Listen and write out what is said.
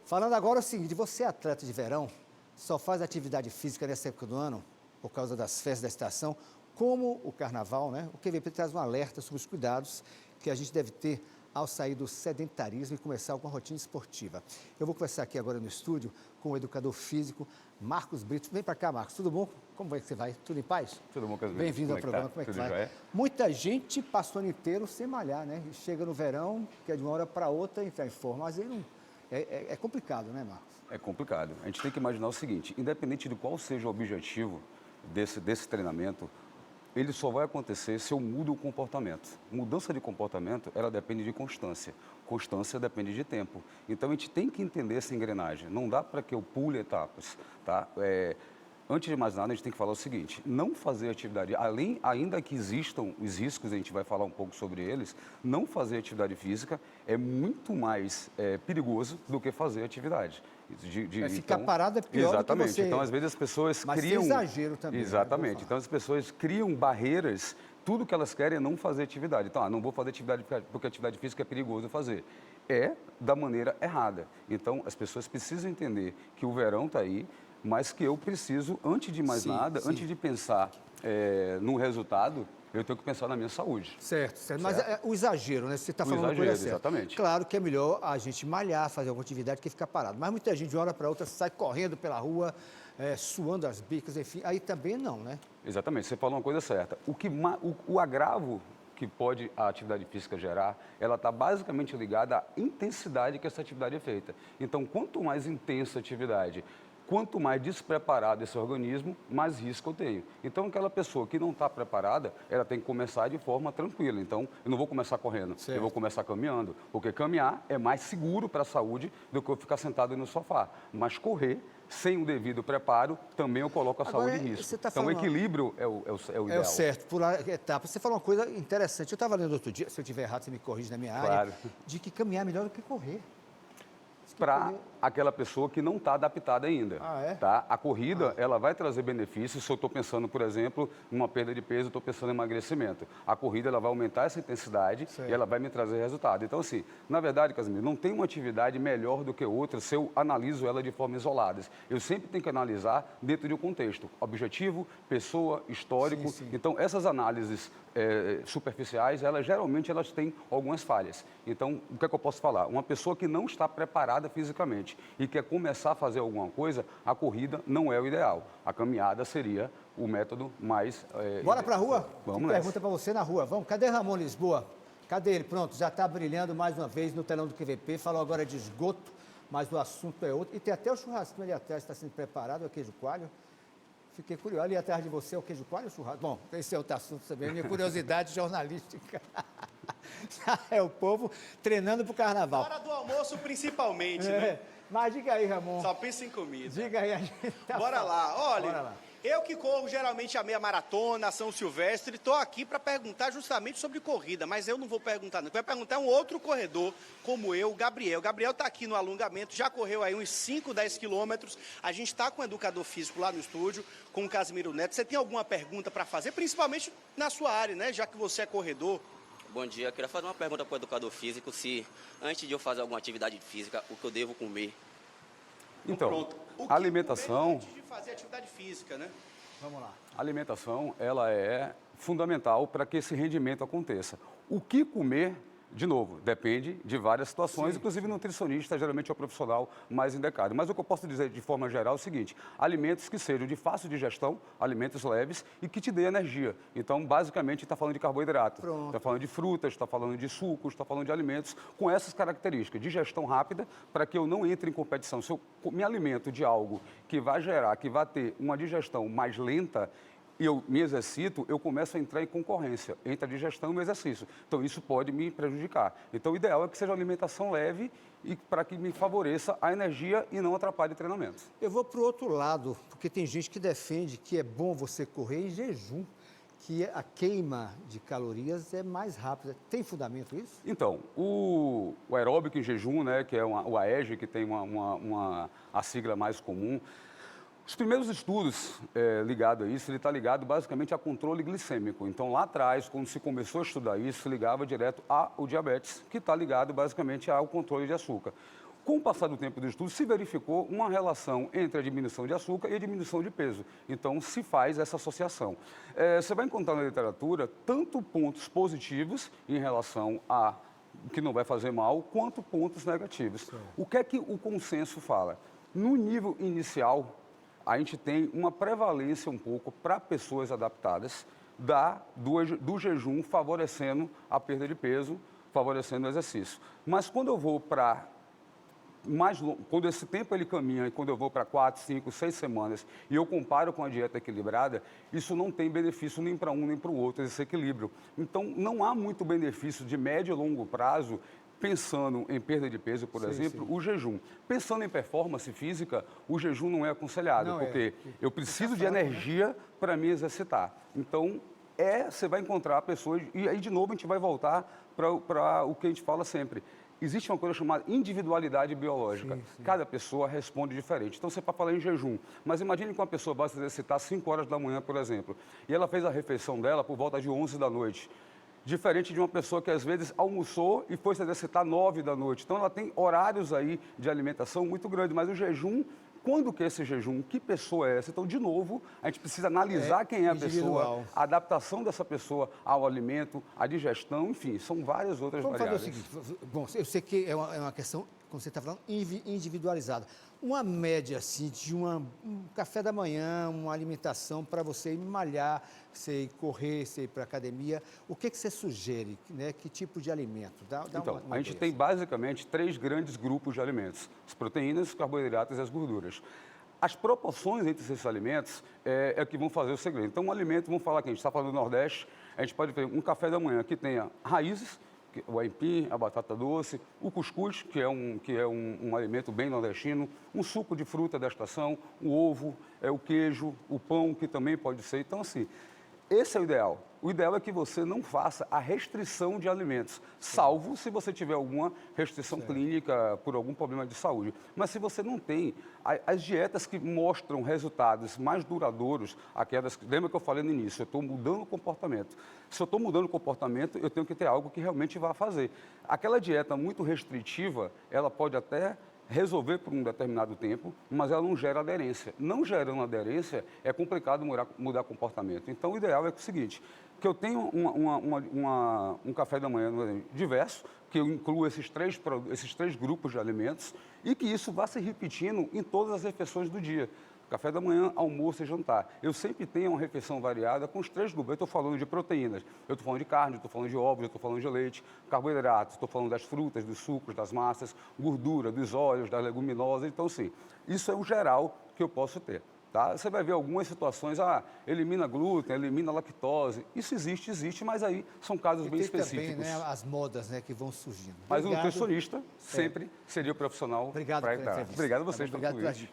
Falando agora o seguinte, você é atleta de verão, só faz atividade física nessa época do ano, por causa das festas da estação, como o carnaval, né? O QVP traz um alerta sobre os cuidados que a gente deve ter ao sair do sedentarismo e começar uma rotina esportiva. Eu vou conversar aqui agora no estúdio com o educador físico Marcos Brito. Vem para cá, Marcos, tudo bom? Como é que você vai? Tudo em paz? Tudo bom, Casimiro? Bem-vindo ao programa, como é que Tudo vai? jóia? Muita gente passa o ano inteiro sem malhar, né? E chega no verão, quer de uma hora para outra entrar em forma, mas aí não... É complicado, né, Marcos? É complicado. A gente tem que imaginar o seguinte, independente de qual seja o objetivo desse treinamento, ele só vai acontecer se eu mudo o comportamento. Mudança de comportamento, ela depende de constância. Constância depende de tempo. Então, a gente tem que entender essa engrenagem. Não dá para que eu pule etapas, tá? Antes de mais nada, a gente tem que falar o seguinte, não fazer atividade, ainda que existam os riscos, a gente vai falar um pouco sobre eles, não fazer atividade física é muito mais perigoso do que fazer atividade. Ficar parado é pior exatamente. do que você... Então, às vezes, as pessoas Mas criam... tem exagero também. Exatamente. Então, as pessoas criam barreiras, tudo que elas querem é não fazer atividade. Então, não vou fazer atividade porque atividade física é perigoso fazer. É da maneira errada. Então, as pessoas precisam entender que o verão está aí, mas que eu preciso, antes de mais nada, antes de pensar no resultado, eu tenho que pensar na minha saúde. Certo. Mas o exagero, né? Você está falando uma coisa certa. Exatamente. Claro que é melhor a gente malhar, fazer alguma atividade que ficar parado. Mas muita gente, de uma hora para outra, sai correndo pela rua, suando as bicas, enfim. Aí também não, né? Exatamente. Você falou uma coisa certa. O agravo que pode a atividade física gerar, ela está basicamente ligada à intensidade que essa atividade é feita. Então, quanto mais intensa a atividade, quanto mais despreparado esse organismo, mais risco eu tenho. Então, aquela pessoa que não está preparada, ela tem que começar de forma tranquila. Então, eu não vou começar correndo, eu vou começar caminhando, porque caminhar é mais seguro para a saúde do que eu ficar sentado no sofá. Mas correr, sem o devido preparo, também eu coloco a saúde em risco. Então, o equilíbrio é o ideal. É o certo, pular etapa. Você falou uma coisa interessante. Eu estava lendo outro dia, se eu estiver errado, você me corrige na minha área, de que caminhar é melhor do que correr. Para aquela pessoa que não está adaptada ainda. Tá? A corrida, ela vai trazer benefícios. Se eu estou pensando, por exemplo, numa perda de peso, estou pensando em emagrecimento. A corrida, ela vai aumentar essa intensidade e ela vai me trazer resultado. Então, assim, na verdade, Casimiro, não tem uma atividade melhor do que outra se eu analiso ela de forma isolada. Eu sempre tenho que analisar dentro de um contexto. Objetivo, pessoa, histórico. Então, essas análises superficiais, geralmente elas têm algumas falhas. Então, o que é que eu posso falar? Uma pessoa que não está preparada fisicamente e quer começar a fazer alguma coisa, a corrida não é o ideal. A caminhada seria o método mais... Bora para a rua? Vamos nessa. Pergunta para você na rua. Vamos. Cadê Ramon Lisboa? Cadê ele? Pronto, já está brilhando mais uma vez no telão do QVP. Falou agora de esgoto, mas o assunto é outro. E tem até o churrasquinho ali atrás, está sendo preparado, o queijo coalho. Fiquei curioso. Ali atrás de você é o queijo coalho ou churrasco? Bom, esse é outro assunto também. Minha curiosidade jornalística. É o povo treinando para o carnaval. Hora do almoço, principalmente, né? Mas diga aí, Ramon. Só pensa em comida. Diga aí, a gente tá Bora lá. Olha, Bora lá. Eu que corro geralmente a meia maratona, a São Silvestre, estou aqui para perguntar justamente sobre corrida, mas eu não vou perguntar, não. Vai perguntar um outro corredor como eu, o Gabriel. O Gabriel está aqui no alongamento, já correu aí uns 5, 10 quilômetros. A gente está com um educador físico lá no estúdio, com o Casimiro Neto. Você tem alguma pergunta para fazer, principalmente na sua área, né? Já que você é corredor. Bom dia, eu queria fazer uma pergunta para o educador físico, se antes de eu fazer alguma atividade física, o que eu devo comer. Então, Pronto. a alimentação... Antes de fazer atividade física, né? Vamos lá. A alimentação, ela é fundamental para que esse rendimento aconteça. O que comer, de novo, depende de várias situações, inclusive nutricionista geralmente é o profissional mais indicado. Mas o que eu posso dizer de forma geral é o seguinte, alimentos que sejam de fácil digestão, alimentos leves e que te dê energia. Então, basicamente, está falando de carboidrato, está falando de frutas, está falando de sucos, está falando de alimentos com essas características, digestão rápida, para que eu não entre em competição. Se eu me alimento de algo que vai gerar, que vai ter uma digestão mais lenta, e eu me exercito, eu começo a entrar em concorrência entre a digestão e o exercício. Então, isso pode me prejudicar. Então, o ideal é que seja uma alimentação leve e para que me favoreça a energia e não atrapalhe o treinamento. Eu vou para o outro lado, porque tem gente que defende que é bom você correr em jejum, que a queima de calorias é mais rápida. Tem fundamento isso? Então, o aeróbico em jejum, né, que é o AEG, que tem a sigla mais comum, os primeiros estudos ligados a isso, ele está ligado basicamente a controle glicêmico. Então, lá atrás, quando se começou a estudar isso, se ligava direto ao diabetes, que está ligado basicamente ao controle de açúcar. Com o passar do tempo do estudo, se verificou uma relação entre a diminuição de açúcar e a diminuição de peso. Então, se faz essa associação. Você vai encontrar na literatura tanto pontos positivos em relação a que não vai fazer mal, quanto pontos negativos. Sim. O que é que o consenso fala? No nível inicial, a gente tem uma prevalência um pouco para pessoas adaptadas do jejum, favorecendo a perda de peso, favorecendo o exercício. Mas quando eu vou para quando esse tempo ele caminha e quando eu vou para 4, 5, 6 semanas e eu comparo com a dieta equilibrada, isso não tem benefício nem para um nem para o outro, esse equilíbrio. Então, não há muito benefício de médio e longo prazo pensando em perda de peso, por exemplo, o jejum. Pensando em performance física, o jejum não é aconselhado, porque eu preciso de energia para me exercitar. Então, você vai encontrar pessoas, e aí de novo a gente vai voltar para o que a gente fala sempre. Existe uma coisa chamada individualidade biológica. Sim. Cada pessoa responde diferente. Então, você pode falar em jejum, mas imagine que uma pessoa vai se exercitar às 5 horas da manhã, por exemplo, e ela fez a refeição dela por volta de 11 da noite. Diferente de uma pessoa que, às vezes, almoçou e foi se exercitar 9 da noite. Então, ela tem horários aí de alimentação muito grandes, mas o jejum... Quando que é esse jejum? Que pessoa é essa? Então, de novo, a gente precisa analisar quem é a pessoa, a adaptação dessa pessoa ao alimento, a digestão, enfim, são várias outras variáveis. Vamos fazer o seguinte, bom, eu sei que é uma questão, como você está falando, individualizada. Uma média, assim, de um café da manhã, uma alimentação para você ir malhar, você ir correr, você ir para a academia, o que você sugere, né? Que tipo de alimento? Então, a gente tem basicamente 3 grandes grupos de alimentos: as proteínas, os carboidratos e as gorduras. As proporções entre esses alimentos é que vão fazer o segredo. Então, um alimento, vamos falar que a gente está falando do Nordeste, a gente pode ter um café da manhã que tenha raízes, o aipim, a batata doce, o cuscuz, que é um alimento bem nordestino, um suco de fruta da estação, o ovo, o queijo, o pão, que também pode ser. Então, assim, esse é o ideal. O ideal é que você não faça a restrição de alimentos, salvo se você tiver alguma restrição clínica por algum problema de saúde. Mas se você não tem, as dietas que mostram resultados mais duradouros, lembra que eu falei no início, eu estou mudando o comportamento. Se eu estou mudando o comportamento, eu tenho que ter algo que realmente vá fazer. Aquela dieta muito restritiva, ela pode até resolver por um determinado tempo, mas ela não gera aderência. Não gerando aderência, é complicado mudar comportamento. Então, o ideal é o seguinte, que eu tenho um café da manhã diverso, que eu incluo esses três grupos de alimentos e que isso vá se repetindo em todas as refeições do dia. Café da manhã, almoço e jantar. Eu sempre tenho uma refeição variada com os 3 grupos. Eu estou falando de proteínas, eu estou falando de carne, eu estou falando de ovos, eu estou falando de leite, carboidratos, estou falando das frutas, dos sucos, das massas, gordura, dos óleos, das leguminosas. Então, sim, isso é o geral que eu posso ter. Tá? Você vai ver algumas situações, elimina glúten, elimina lactose. Isso existe, mas aí são casos bem específicos. Também, né, as modas, né, que vão surgindo. Mas o nutricionista sempre seria o profissional para entrar. Obrigado Obrigado a vocês pelo convite.